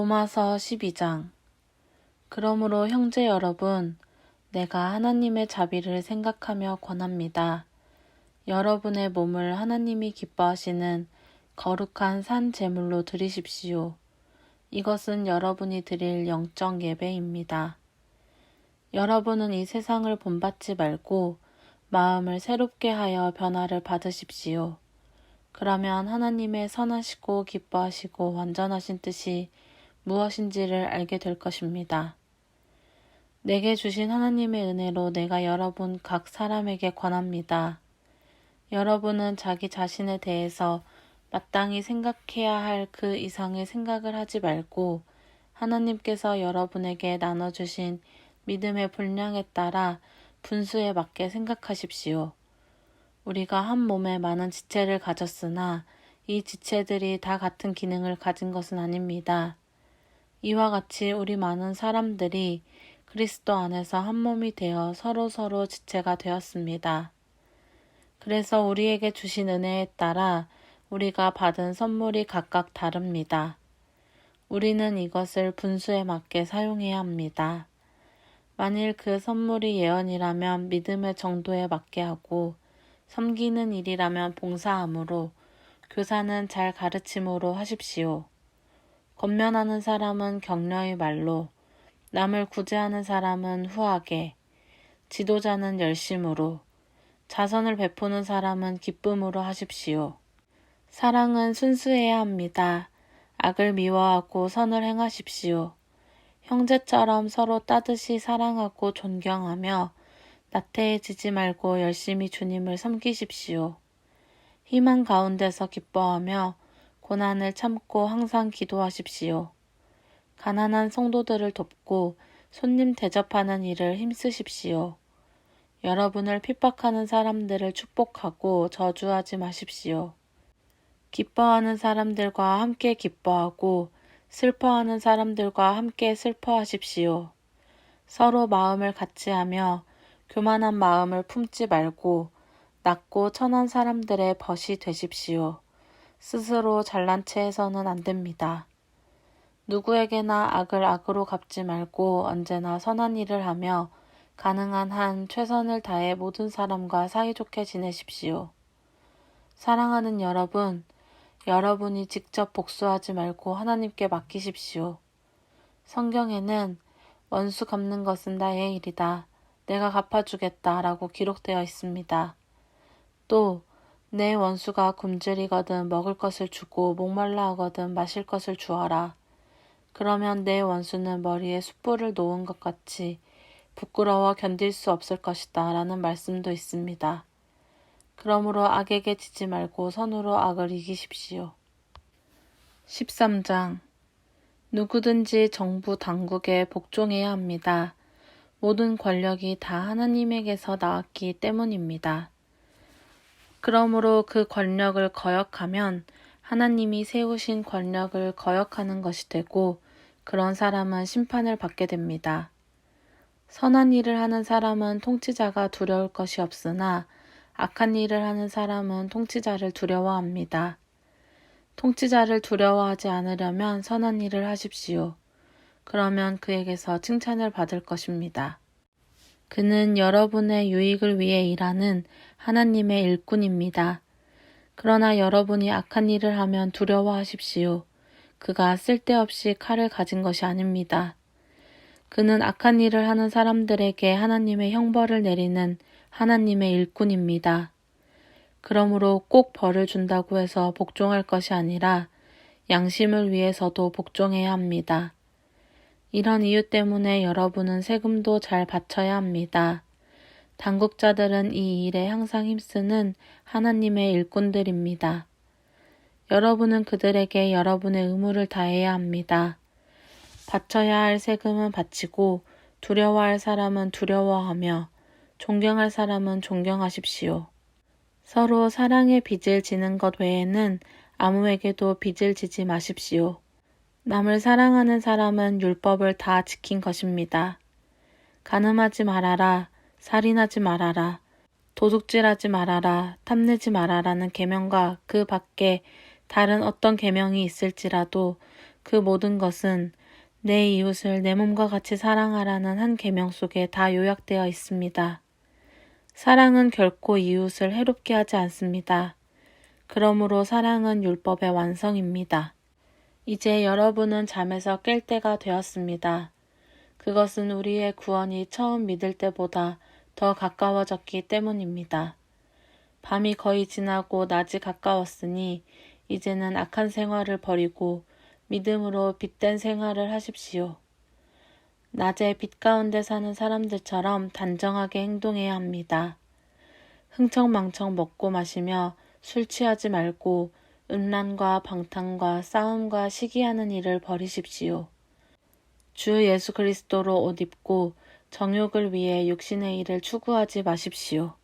로마서 12장. 그러므로 형제 여러분, 내가 하나님의 자비를 생각하며 권합니다. 여러분의 몸을 하나님이 기뻐하시는 거룩한 산 제물로 드리십시오. 이것은 여러분이 드릴 영적 예배입니다. 여러분은 이 세상을 본받지 말고 마음을 새롭게 하여 변화를 받으십시오. 그러면 하나님의 선하시고 기뻐하시고 완전하신 뜻이 무엇인지를 알게 될 것입니다. 내게 주신 하나님의 은혜로 내가 여러분 각 사람에게 권합니다. 여러분은 자기 자신에 대해서 마땅히 생각해야 할 그 이상의 생각을 하지 말고 하나님께서 여러분에게 나눠주신 믿음의 분량에 따라 분수에 맞게 생각하십시오. 우리가 한 몸에 많은 지체를 가졌으나 이 지체들이 다 같은 기능을 가진 것은 아닙니다. 이와 같이 우리 많은 사람들이 그리스도 안에서 한 몸이 되어 서로 지체가 되었습니다. 그래서 우리에게 주신 은혜에 따라 우리가 받은 선물이 각각 다릅니다. 우리는 이것을 분수에 맞게 사용해야 합니다. 만일 그 선물이 예언이라면 믿음의 정도에 맞게 하고, 섬기는 일이라면 봉사함으로, 교사는 잘 가르침으로 하십시오. 권면하는 사람은 격려의 말로, 남을 구제하는 사람은 후하게, 지도자는 열심으로, 자선을 베푸는 사람은 기쁨으로 하십시오. 사랑은 순수해야 합니다. 악을 미워하고 선을 행하십시오. 형제처럼 서로 따뜻이 사랑하고 존경하며 나태해지지 말고 열심히 주님을 섬기십시오. 희망 가운데서 기뻐하며 고난을 참고 항상 기도하십시오. 가난한 성도들을 돕고 손님 대접하는 일을 힘쓰십시오. 여러분을 핍박하는 사람들을 축복하고 저주하지 마십시오. 기뻐하는 사람들과 함께 기뻐하고 슬퍼하는 사람들과 함께 슬퍼하십시오. 서로 마음을 같이 하며 교만한 마음을 품지 말고 낮고 천한 사람들의 벗이 되십시오. 스스로 잘난 체 해서는 안 됩니다. 누구에게나 악을 악으로 갚지 말고 언제나 선한 일을 하며 가능한 한 최선을 다해 모든 사람과 사이좋게 지내십시오. 사랑하는 여러분, 여러분이 직접 복수하지 말고 하나님께 맡기십시오. 성경에는 원수 갚는 것은 나의 일이다. 내가 갚아주겠다 라고 기록되어 있습니다. 또 내 원수가 굶주리거든 먹을 것을 주고 목말라 하거든 마실 것을 주어라. 그러면 내 원수는 머리에 숯불을 놓은 것 같이 부끄러워 견딜 수 없을 것이다 라는 말씀도 있습니다. 그러므로 악에게 지지 말고 선으로 악을 이기십시오. 13장. 누구든지 정부 당국에 복종해야 합니다. 모든 권력이 다 하나님에게서 나왔기 때문입니다. 그러므로 그 권력을 거역하면 하나님이 세우신 권력을 거역하는 것이 되고 그런 사람은 심판을 받게 됩니다. 선한 일을 하는 사람은 통치자가 두려울 것이 없으나 악한 일을 하는 사람은 통치자를 두려워합니다. 통치자를 두려워하지 않으려면 선한 일을 하십시오. 그러면 그에게서 칭찬을 받을 것입니다. 그는 여러분의 유익을 위해 일하는 하나님의 일꾼입니다. 그러나 여러분이 악한 일을 하면 두려워하십시오. 그가 쓸데없이 칼을 가진 것이 아닙니다. 그는 악한 일을 하는 사람들에게 하나님의 형벌을 내리는 하나님의 일꾼입니다. 그러므로 꼭 벌을 준다고 해서 복종할 것이 아니라 양심을 위해서도 복종해야 합니다. 이런 이유 때문에 여러분은 세금도 잘 바쳐야 합니다. 당국자들은 이 일에 항상 힘쓰는 하나님의 일꾼들입니다. 여러분은 그들에게 여러분의 의무를 다해야 합니다. 바쳐야 할 세금은 바치고 두려워할 사람은 두려워하며 존경할 사람은 존경하십시오. 서로 사랑의 빚을 지는 것 외에는 아무에게도 빚을 지지 마십시오. 남을 사랑하는 사람은 율법을 다 지킨 것입니다. 간음하지 말아라, 살인하지 말아라, 도둑질하지 말아라, 탐내지 말아라는 계명과 그 밖에 다른 어떤 계명이 있을지라도 그 모든 것은 내 이웃을 내 몸과 같이 사랑하라는 한 계명 속에 다 요약되어 있습니다. 사랑은 결코 이웃을 해롭게 하지 않습니다. 그러므로 사랑은 율법의 완성입니다. 이제 여러분은 잠에서 깰 때가 되었습니다. 그것은 우리의 구원이 처음 믿을 때보다 더 가까워졌기 때문입니다. 밤이 거의 지나고 낮이 가까웠으니 이제는 악한 생활을 버리고 믿음으로 빛된 생활을 하십시오. 낮에 빛 가운데 사는 사람들처럼 단정하게 행동해야 합니다. 흥청망청 먹고 마시며 술 취하지 말고 음란과 방탕과 싸움과 시기하는 일을 버리십시오. 주 예수 그리스도로 옷 입고 정욕을 위해 육신의 일을 추구하지 마십시오.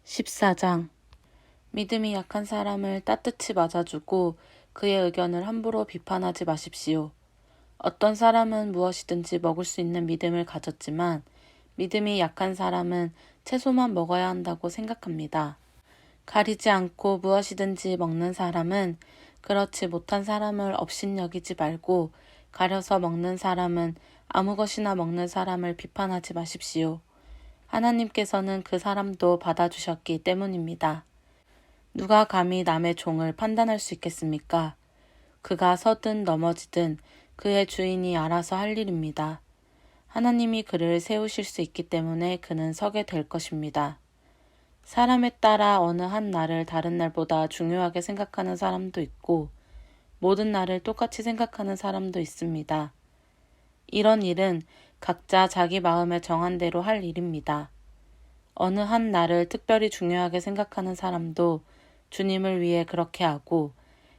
14장 믿음이 약한 사람을 따뜻히 맞아주고 그의 의견을 함부로 비판하지 마십시오. 어떤 사람은 무엇이든지 먹을 수 있는 믿음을 가졌지만 믿음이 약한 사람은 채소만 먹어야 한다고 생각합니다. 가리지 않고 무엇이든지 먹는 사람은 그렇지 못한 사람을 업신여기지 말고 가려서 먹는 사람은 아무 것이나 먹는 사람을 비판하지 마십시오. 하나님께서는 그 사람도 받아주셨기 때문입니다. 누가 감히 남의 종을 판단할 수 있겠습니까? 그가 서든 넘어지든 그의 주인이 알아서 할 일입니다. 하나님이 그를 세우실 수 있기 때문에 그는 서게 될 것입니다. 사람에 따라 어느 한 날을 다른 날보다 중요하게 생각하는 사람도 있고 모든 날을 똑같이 생각하는 사람도 있습니다. 이런 일은 각자 자기 마음에 정한 대로 할 일입니다. 어느 한 날을 특별히 중요하게 생각하는 사람도 주님을 위해 그렇게 하고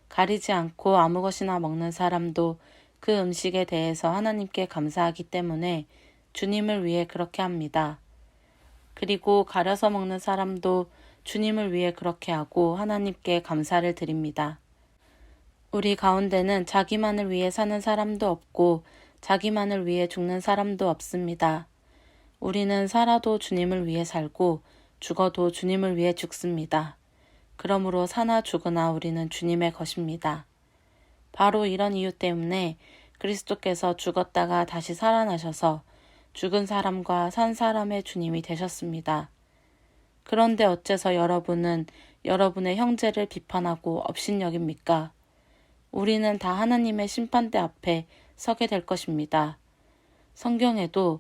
가리지 않고 아무 것이나 먹는 사람도 그 음식에 대해서 하나님께 감사하기 때문에 주님을 위해 그렇게 합니다. 그리고 가려서 먹는 사람도 주님을 위해 그렇게 하고 하나님께 감사를 드립니다. 우리 가운데는 자기만을 위해 사는 사람도 없고 자기만을 위해 죽는 사람도 없습니다. 우리는 살아도 주님을 위해 살고 죽어도 주님을 위해 죽습니다. 그러므로 사나 죽으나 우리는 주님의 것입니다. 바로 이런 이유 때문에 그리스도께서 죽었다가 다시 살아나셔서 죽은 사람과 산 사람의 주님이 되셨습니다. 그런데 어째서 여러분은 여러분의 형제를 비판하고 업신여깁니까? 우리는 다 하나님의 심판대 앞에 서게 될 것입니다. 성경에도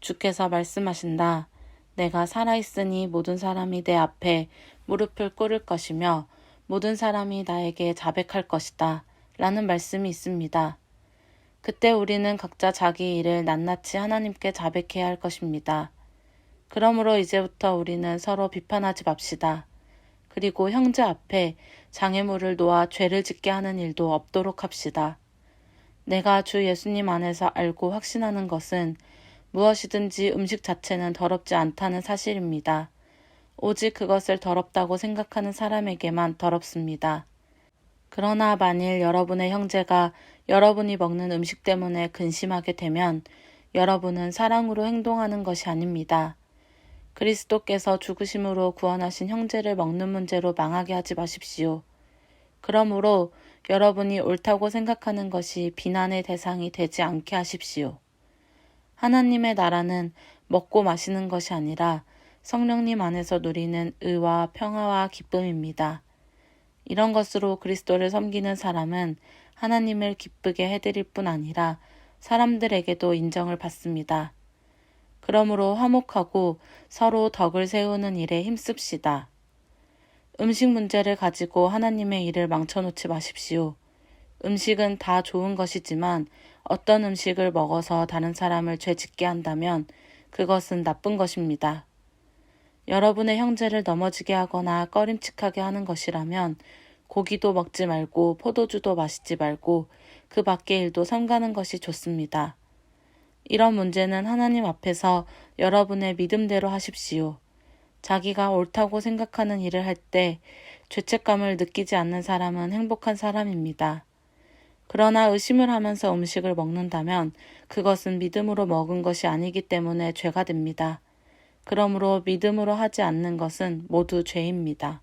주께서 말씀하신다. 내가 살아있으니 모든 사람이 내 앞에 무릎을 꿇을 것이며 모든 사람이 나에게 자백할 것이다. 라는 말씀이 있습니다. 그때 우리는 각자 자기 일을 낱낱이 하나님께 자백해야 할 것입니다. 그러므로 이제부터 우리는 서로 비판하지 맙시다. 그리고 형제 앞에 장애물을 놓아 죄를 짓게 하는 일도 없도록 합시다. 내가 주 예수님 안에서 알고 확신하는 것은 무엇이든지 음식 자체는 더럽지 않다는 사실입니다. 오직 그것을 더럽다고 생각하는 사람에게만 더럽습니다. 그러나 만일 여러분의 형제가 여러분이 먹는 음식 때문에 근심하게 되면 여러분은 사랑으로 행동하는 것이 아닙니다. 그리스도께서 죽으심으로 구원하신 형제를 먹는 문제로 망하게 하지 마십시오. 그러므로 여러분이 옳다고 생각하는 것이 비난의 대상이 되지 않게 하십시오. 하나님의 나라는 먹고 마시는 것이 아니라 성령님 안에서 누리는 의와 평화와 기쁨입니다. 이런 것으로 그리스도를 섬기는 사람은 하나님을 기쁘게 해드릴 뿐 아니라 사람들에게도 인정을 받습니다. 그러므로 화목하고 서로 덕을 세우는 일에 힘씁시다. 음식 문제를 가지고 하나님의 일을 망쳐놓지 마십시오. 음식은 다 좋은 것이지만 어떤 음식을 먹어서 다른 사람을 죄짓게 한다면 그것은 나쁜 것입니다. 여러분의 형제를 넘어지게 하거나 꺼림칙하게 하는 것이라면 고기도 먹지 말고 포도주도 마시지 말고 그 밖의 일도 삼가는 것이 좋습니다. 이런 문제는 하나님 앞에서 여러분의 믿음대로 하십시오. 자기가 옳다고 생각하는 일을 할 때 죄책감을 느끼지 않는 사람은 행복한 사람입니다. 그러나 의심을 하면서 음식을 먹는다면 그것은 믿음으로 먹은 것이 아니기 때문에 죄가 됩니다. 그러므로 믿음으로 하지 않는 것은 모두 죄입니다.